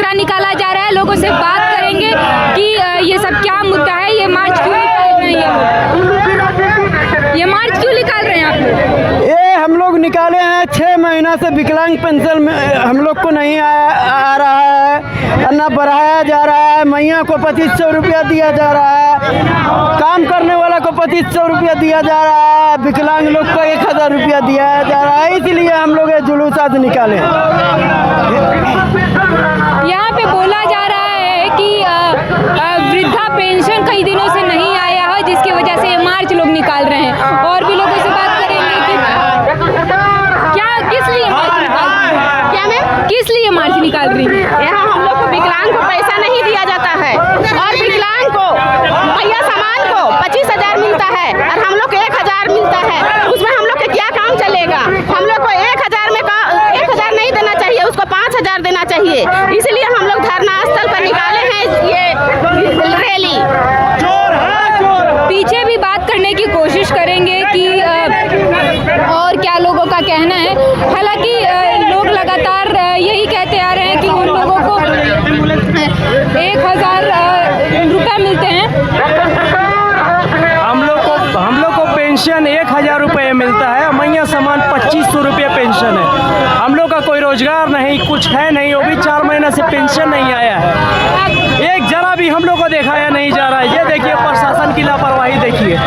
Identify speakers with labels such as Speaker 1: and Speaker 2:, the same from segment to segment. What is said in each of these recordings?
Speaker 1: यात्रा निकाला जा रहा है। लोगों से बात करेंगे कि ये सब क्या मुद्दा है, ये मार्च क्यों निकाल रहे हैं, ये मार्च क्यों निकाल रहे हैं आप लोग?
Speaker 2: ये हम लोग निकाले हैं 6 महीना से विकलांग पेंशन में हम लोग को नहीं आ रहा है, ना बढ़ाया जा रहा है। मैया को 2500 रुपया दिया जा रहा है, काम करने वाला को 2500 रुपया दिया जा रहा है, विकलांग लोग को 1000 रुपया दिया जा रहा है। इसलिए हम लोग ये जुलूस आज निकाले।
Speaker 1: यहाँ पे बोला जा रहा है कि वृद्धा पेंशन कई दिनों से नहीं आया है, जिसकी वजह से ये मार्च लोग निकाल रहे हैं। और भी लोगों से बात करेंगे कि क्या किस लिए मार्च निकाल रही है? क्या मैम किस लिए मार्च निकाल रही है?
Speaker 3: यहाँ हम लोग को विकलांग को पैसा नहीं दिया जाता है और विकलांग को मैया समान को 25,000 मिलता है और हम लोग को 1,000 मिलता है। उसमें हम लोग के क्या काम चलेगा? हम लोग को 1,000 में 1,000 नहीं देना चाहिए, उसको 5,000 देना चाहिए। इसलिए हम लोग धरना स्थल पर निकाले हैं ये रैली।
Speaker 1: पीछे भी बात करने की कोशिश करेंगे कि और क्या लोगों का कहना है। हालांकि लोग लगातार यही कहते आ रहे हैं कि उन लोगों को 1,000 रुपये मिलते हैं।
Speaker 2: हम लोग को पेंशन 1,000 रुपये मिलता है, मैया समान 2500 रुपये पेंशन है। हम लोग का कोई रोजगार नहीं, कुछ है नहीं, वो भी 4 महीने से पेंशन नहीं आया है। एक जरा भी हम लोग को दिखाया नहीं जा रहा है। ये देखिए प्रशासन की लापरवाही देखिए,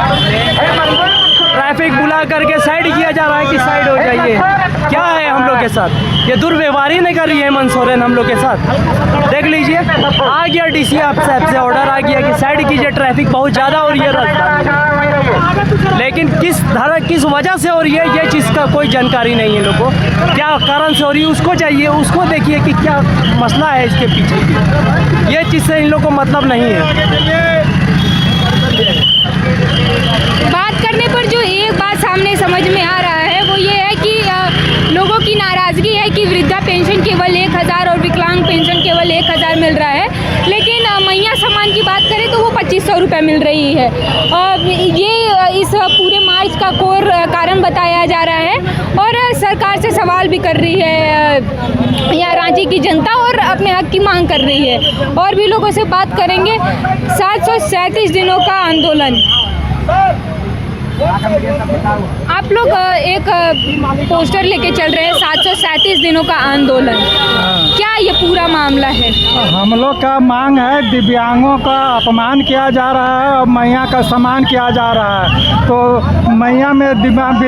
Speaker 2: ट्रैफिक बुला करके साइड किया जा रहा है कि साइड हो जाइए। क्या है हम लोग के साथ? ये दुर्व्यवहार नहीं कर रही है हेमंत सोरेन हम लोग के साथ। देख लीजिए, आ गया डीसी साहब से ऑर्डर आ गया कि साइड कीजिए, ट्रैफिक बहुत ज़्यादा हो रही है रास्ता। लेकिन किस वजह से हो रही है ये चीज़ का कोई जानकारी नहीं है लोग को। क्या कारण से हो रही है उसको चाहिए, उसको देखिए कि क्या मसला है इसके पीछे। ये चीज़ से इन लोग को मतलब नहीं है।
Speaker 1: बात करने पर जो एक बात सामने समझ में आ रहा है वो ये है कि लोगों की नाराज़गी है कि वृद्धा पेंशन केवल 1,000 और विकलांग पेंशन केवल 1,000 मिल रहा है। लेकिन मैया सम्मान की बात करें तो वो 2500 रुपये मिल रही है। ये इस पूरे मार्च का कोर कारण बताया जा रहा है और सरकार से सवाल भी कर रही है या रांची की जनता और अपने हक की मांग कर रही है। और भी लोगों से बात करेंगे। 737 दिनों का आंदोलन, आप लोग एक पोस्टर लेके चल रहे हैं 737 दिनों का आंदोलन, क्या ये पूरा मामला है?
Speaker 4: हम लोग का मांग है, दिव्यांगों का अपमान किया जा रहा है और मैया का सम्मान किया जा रहा है। तो मैया में विधवा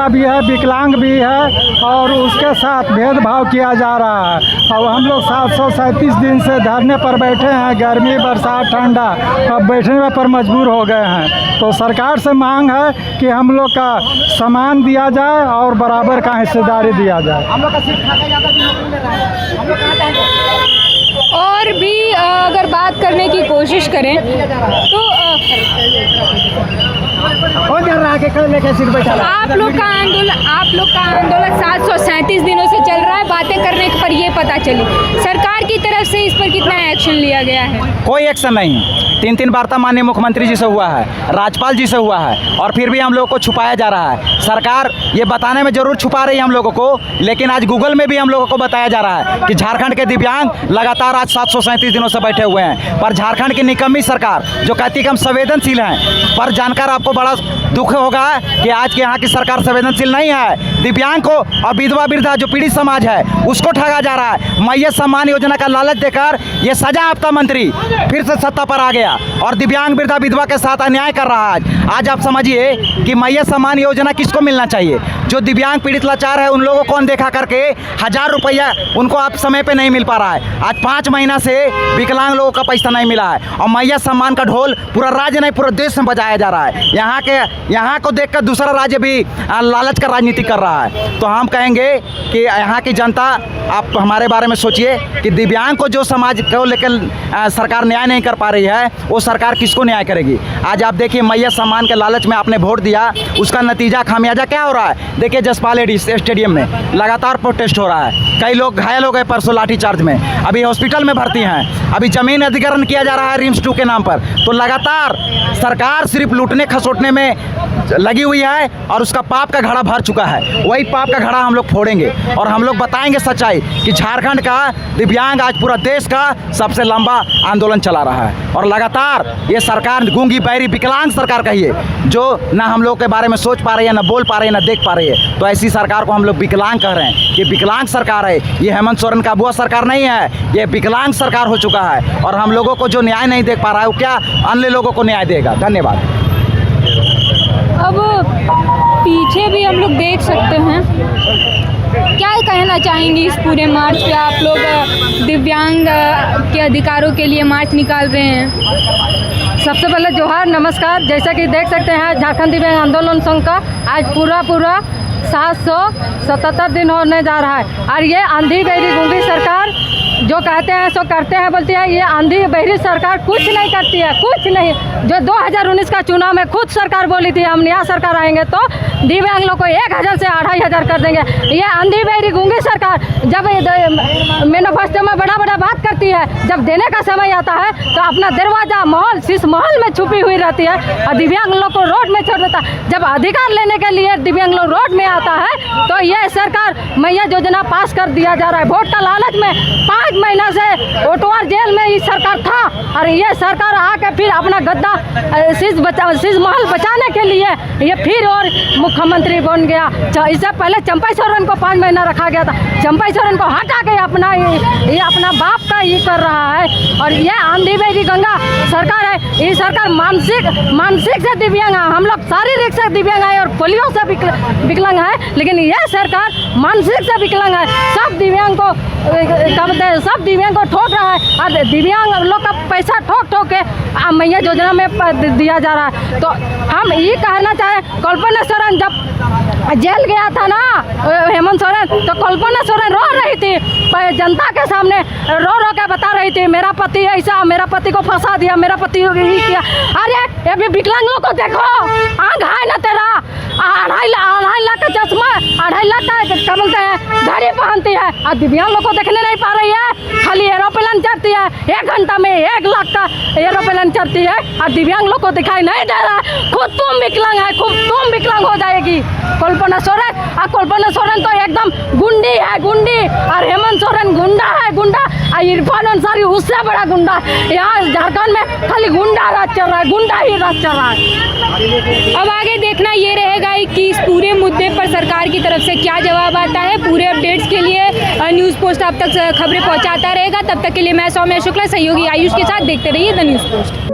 Speaker 4: भी है, विकलांग भी है और उसके साथ भेदभाव किया जा रहा है। और हम लोग 737 दिन से धरने पर बैठे हैं, गर्मी बरसात ठंडा, अब बैठने पर मजबूर हो गए हैं। तो सरकार से मांग है कि हम लोग का सम्मान दिया जाए और बराबर का हिस्सेदारी दिया जाए। हम लोग का सिर्फ खाते ज़्यादा भी नहीं मिल रहा है। हम लोग
Speaker 1: और भी अगर बात करने की कोशिश करें तो आप लोग का आंदोलन 737 दिनों से चल रहा है। बातें करने पर ये पता चली सरकार की तरफ से इस पर कितना एक्शन लिया गया है?
Speaker 5: कोई एक्शन नहीं। 3 वार्ता माननीय मुख्यमंत्री जी से हुआ है, राज्यपाल जी से हुआ है और फिर भी हम लोगों को छुपाया जा रहा है। सरकार ये बताने में जरूर छुपा रही है हम लोगों को, लेकिन आज गूगल में भी हम लोगों को बताया जा रहा है कि झारखंड के दिव्यांग लगातार आज 737 दिनों से बैठे हुए हैं। पर झारखंड की निकम्मी सरकार जो कहती है कि हम संवेदनशील हैं, पर जानकर आपको बड़ा दुख होगा कि आज के यहाँ की सरकार संवेदनशील नहीं है। दिव्यांग को और विधवा वृद्धा जो पीड़ित समाज है उसको ठगा जा रहा है। मैया सम्मान योजना का लालच देकर ये सजायाफ्ता मंत्री फिर से सत्ता पर आ गया और दिव्यांग वृद्धा विधवा के साथ अन्याय कर रहा है। आज आप समझिए कि मैया सम्मान योजना किसको मिलना चाहिए? जो दिव्यांग पीड़ित लाचार है उन लोगों को देखा करके 1,000 रुपया उनको आप समय पे नहीं मिल पा रहा है। आज 5 महीना से विकलांग लोगों का पैसा नहीं मिला है और मैया सम्मान का ढोल पूरा राज्य नहीं पूरा देश में बजाया जा रहा है। यहाँ को देखकर दूसरा राज्य भी लालच का राजनीति कर रहा है। तो हम कहेंगे कि यहाँ की जनता आप हमारे बारे में सोचिए कि दिव्यांग को जो समाज को लेकर सरकार न्याय नहीं कर पा रही है वो सरकार किसको न्याय करेगी? आज आप देखिए मैया सम्मान के लालच में आपने वोट दिया, उसका नतीजा खामियाजा क्या हो रहा है? देखिए जसपाल स्टेडियम में लगातार प्रोटेस्ट हो रहा है, कई लोग घायल हो गए परसों लाठीचार्ज में, अभी हॉस्पिटल में भर्ती हैं, अभी जमीन अधिग्रहण किया जा रहा है रिम्स 2 के नाम पर। तो लगातार सरकार सिर्फ लूटने खसोटने लूटने में लगी हुई है और उसका पाप का घड़ा भर चुका है। वही पाप का घड़ा हम लोग फोड़ेंगे और हम लोग बताएंगे सच्चाई कि झारखंड का दिव्यांग आज पूरा देश का सबसे लंबा आंदोलन चला रहा है और लगातार ये सरकार गूंगी बहरी विकलांग सरकार कहिए जो ना हम लोग के बारे में सोच पा रही है, ना बोल पा रही है, ना देख पा रही है। तो ऐसी सरकार को हम लोग विकलांग कह रहे हैं। ये विकलांग सरकार है, ये हेमंत सोरेन का बुआ सरकार नहीं है, ये विकलांग सरकार हो चुका है और हम लोगों को जो न्याय नहीं देख पा रहा है वो क्या अन्य लोगों को न्याय देगा। धन्यवाद।
Speaker 1: अब पीछे भी हम लोग देख सकते हैं, क्या कहना चाहेंगे इस पूरे मार्च पे? आप लोग दिव्यांग के अधिकारों के लिए मार्च निकाल रहे हैं।
Speaker 6: सबसे पहले जोहार, नमस्कार। जैसा कि देख सकते हैं झारखंड दिव्यांग आंदोलन संघ का आज पूरा 777 दिन होने जा रहा है और ये आंधी बहरी गूंगी सरकार जो कहते हैं सो करते हैं, बोलती है। ये आंधी बहरी सरकार कुछ नहीं करती है, कुछ नहीं। जो 2019 का चुनाव में खुद सरकार बोली थी हम नया सरकार आएंगे तो दिव्यांग लोग को 1000 से 2500 कर देंगे। ये आंधी बहरी गूंगी सरकार जब मैनिफेस्टो में बड़ा बड़ा बात करती है, जब देने का समय आता है तो अपना दरवाजा महल शीश महल में छुपी हुई रहती है और दिव्यांग लोग को रोड में छोड़ देता है। जब अधिकार लेने के लिए दिव्यांग लोग रोड में आता है तो ये सरकार मैया योजना पास कर दिया जा रहा है। वोट का लालच में 5 महीना से ओटवार जेल में ये सरकार था और ये सरकार आके फिर अपना गद्दा शीश महल बचाने के लिए ये फिर और मुख्यमंत्री बन गया। इससे पहले चंपई सोरेन को 5 महीना रखा गया था। चंपई सोरेन को हटा के ये अपना बाप का ये कर रहा है और ये आंधी बहरी गंगा सरकार है। ये सरकार मानसिक से दिव्यांग है, हम लोग शारीरिक से दिव्यांग है और पोलियो से विकलांग है, लेकिन यह सरकार मानसिक से विकलांग है। सब दिव्यांग को ठोक रहा है और दिव्यांग लोग का पैसा ठोक के मैया योजना में दिया जा रहा है। तो हम ये कहना चाहें, कल्पना सोरेन जब जेल गया था ना हेमंत सोरेन, तो कल्पना सोरेन रो रही थी जनता के सामने, रो के बता रही थी मेरा पति ऐसा, मेरा पति को फंसा दिया, मेरा पति यही किया। अरे ये भी विकलांग लोग को देखो, आँख है ना तेरा, 2.5 लाख का चश्मा, 2.5 लाख का क्या बोलते हैं घड़ी पहनती है और दिव्यांग लोग को देखने नहीं पा रही है। खाली एरोप्लेन चढ़ती है, 1 घंटा में 1 लाख का एरोप्लेन चढ़ती है और दिव्यांग लोग को दिखाई नहीं दे रहा। खुद तुम विकलांग है, खुद तुम विकलांग हो जाएगी कल्पना सोरेन। और कल्पना सोरेन तो एकदम गुंडी है, गुंडी, और हेमंत सोरेन गुंडा है, गुंडा, और इरफान अंसारी उससे बड़ा गुंडा। यहाँ झारखंड में खाली गुंडा राज चल रहा है, गुंडा ही राज चल रहा है।
Speaker 1: अब आगे देखना ये रहेगा कि इस पूरे मुद्दे पर सरकार की तरफ से क्या जवाब आता है। पूरे अपडेट्स के लिए न्यूज़ पोस्ट अब तक खबरें पहुंचाता रहेगा। तब तक के लिए मैं सौम्या शुक्ला सहयोगी आयुष के साथ देखते रहिए द न्यूज़ पोस्ट।